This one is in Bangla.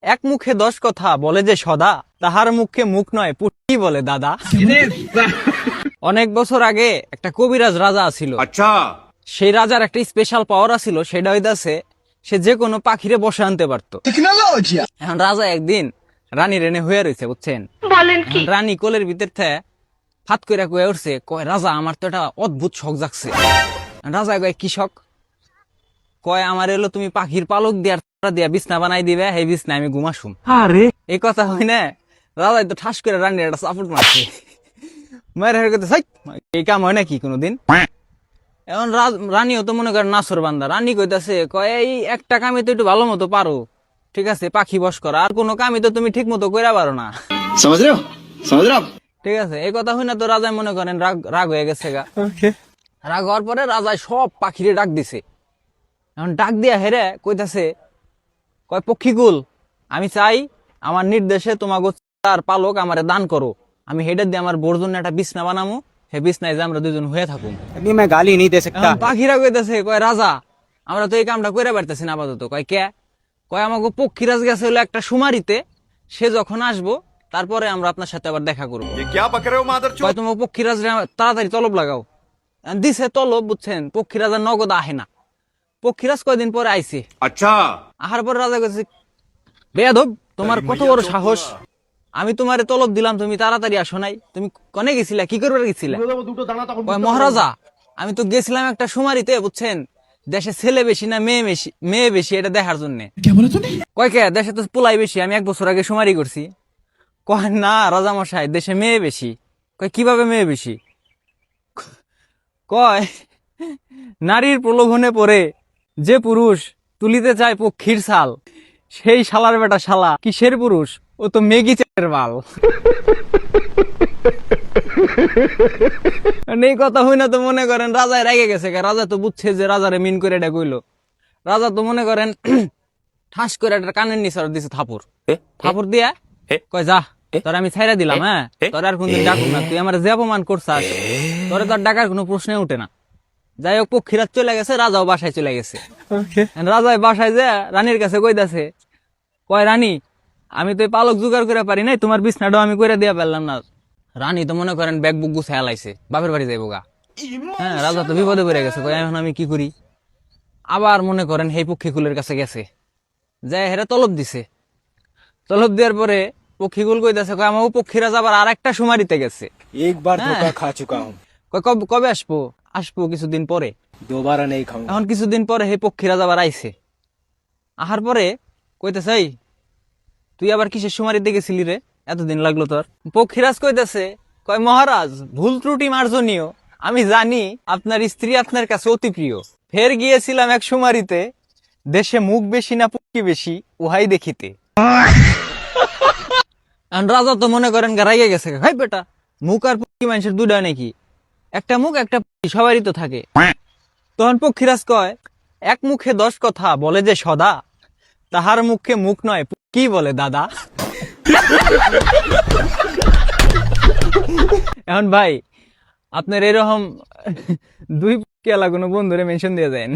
এক মুখে 10 কথা বলে যে সদা, তাহার মুখে মুখ নয় পুটি বলে দাদা। অনেক বছর আগে একটা কবিরাজ রাজা ছিল। अच्छा সেই রাজার একটা স্পেশাল পাওয়ার ছিল, সেটা হইতাছে সে যে কোনো পাখিরে বসে আনতে পারতো। এখন রাজা একদিন রানী রেনে হয়ে রয়েছে, বুঝছেন? এখন রানী কোলের ভিতর থেকে ফাত করে কয়ে উঠছে, কয় রাজা আমার তো একটা অদ্ভুত শখ জাগছে। রাজা কয় কি শখ? কয় আমার এলো তুমি পাখির পালক দিয়া বিছনা বানাই দিবে, এই বিছনা আমি ঘুমাসুম। আরে এই কথা হই না, রাজাই তো ঠাস করে রানীর একটা চাপট মারছে। মায়ের হের কথা, এই কাম হয় নাকি কোনোদিন? এখন রানীও তো মনে করেন নাসর বান্দা। রানী কইতাছে, কয় এই একটা কামে তো একটু ভালো মতো পারো, ঠিক আছে, পাখি বস করা, আর কোনো কামই তো তুমি ঠিক মতো কইরা পারো না। समझ रहे हो समझ रहे हो आप? ঠিক আছে, এই কথা হই না তো রাজাই মনে করেন রাগ হয়ে গেছে গা। রাগ হওয়ার পরে রাজাই সব পাখিরে ডাক দিছে। এখন ডাক দিয়া হেরে কইতাছে, কয় পক্ষীকুল, আমি চাই আমার নির্দেশে তোমাকে তার পালক আমারে দান করো, আমি হেডের দিয়ে আমার বোর জন্য একটা বিছনা বানামো, হে বিছনায় যে আমরা দুজন হয়ে থাকুম। अभी मैं गाली नहीं दे सकता। এখন পাখিরা কইতাছে, কয় রাজা আমরা তো এই কামটা কইরা পারতেছি না আপাতত। কয় কে? কয় আমাকে পক্ষীরাজ গেছে হলো একটা সুমারিতে, সে যখন আসবো তারপরে আমরা আপনার সাথে আবার দেখা করবো। ये क्या पक रहे हो मादर কয় তোমাকে পক্ষীরাজ তাড়াতাড়ি তলব লাগাও। দিছে তলব, বুঝছেন, পক্ষীরাজ আর নগদ আহে না। পক্ষীরাজ কয়দিন পরে আইছে। अच्छा আহার পরে রাজা কইছে, বেয়াদব তোমার কত বড় সাহস, আমি তোমারে তলব দিলাম, তুমি তাড়াতাড়ি আসো নাই, তুমি কনে গেছিলা, কি করবে গেছিলা? কয় মহারাজা আমি তো গেছিলাম একটা সুমারিতে, বুঝছেন, দেশে ছেলে বেশি না মেয়ে বেশি এটা দেখার জন্য। কয় কে দেশে তো পোলাই বেশি, আমি 1 বছর আগে সুমারি করছি। কয় না রাজা মশাই, দেশে মেয়ে বেশি। কয় কিভাবে মেয়ে বেশি? কয় নারীর প্রলোভনে পড়ে যে পুরুষ তুলিতে চায় পক্ষীর ছাল, সেই শালার বেটা শালা কিসের পুরুষ, ও তো মেগি চালের বাল। এই কথা হই না তো মনে করেন রাজায় রেগে গেছে। রাজা তো বুঝছে যে রাজারে মিন করে এটা কইলো। রাজা তো মনে করেন ঠাস করে একটা কানের নিচে দিছে থাপুর। থাপুর দিয়া কয় যা, তোর আমি ছাইরা দিলাম, হ্যাঁ তোর আর কোনদিন ডাকুম না, তুই আমার যে অপমান করছাস তোরে তোর ডাকার কোনো প্রশ্নে উঠে না। যাই হোক পক্ষীরাজ চলে গেছে, রাজাও বাসায় চলে গেছে। রাজায় বাসায় যে রানীর কাছে কইতাছে, কয় রানী আমি তো পালক জোগাড় করে পারি নাই, তোমার বিছনাটাও আমি করে দিয়া পারলাম না। রানী তো মনে করেন ব্যাগ বুক গুছায় লাইছে, বাপের বাড়ি যাইব গা। হ্যাঁ রাজা তো বিপদে পড়ে গেছে, কয় এখন আমি কি করি? আবার মনে করেন সেই পক্ষীকুলের কাছে গেছে, যাই হেরা তলব দিছে। তলব দেওয়ার পরে পক্ষীকুল কইতাছে, কয় আমাকে পক্ষীরাজ আবার আর একটা সুমারিতে গেছে। एक बार धोखा खा चुका हूँ, কয় কবে আসবো? আসবো কিছুদিন পরে। दोबारा नहीं खाऊंगा। এখন কিছুদিন পরে সেই পক্ষীরাজ আবার আইছে। আহার পরে কইতেছে, এই তুই আবার কিসের সুমারিতে গেছিলি রে, এতদিন লাগলো তোর? পক্ষীরাজ কইতেছে, কয় মহারাজ ভুল ত্রুটি মার্জনীয়, আমি জানি আপনার স্ত্রী আপনার কাছে অতি প্রিয়। ফের গিয়েছিলাম এক সুমারিতে, দেশে মুখ বেশি না পক্ষী বেশি উহাই দেখিতে। এখন রাজা তো মনে করেন রাইগে গেছে, ভাই বেটা মুখ আর পক্ষী মানুষের দুটা নাকি? একটা মুখ একটা পক্ষী সবারই তো থাকে। তখন পক্ষীরাজ কয়, এক মুখে 10 কথা বলে যে সদা, তাহার মুখে মুখ নয় কি বলে দাদা। এখন ভাই আপনার এরকম 2 কেলা কোনো বন্ধুরে মেনশন দিয়ে দেন।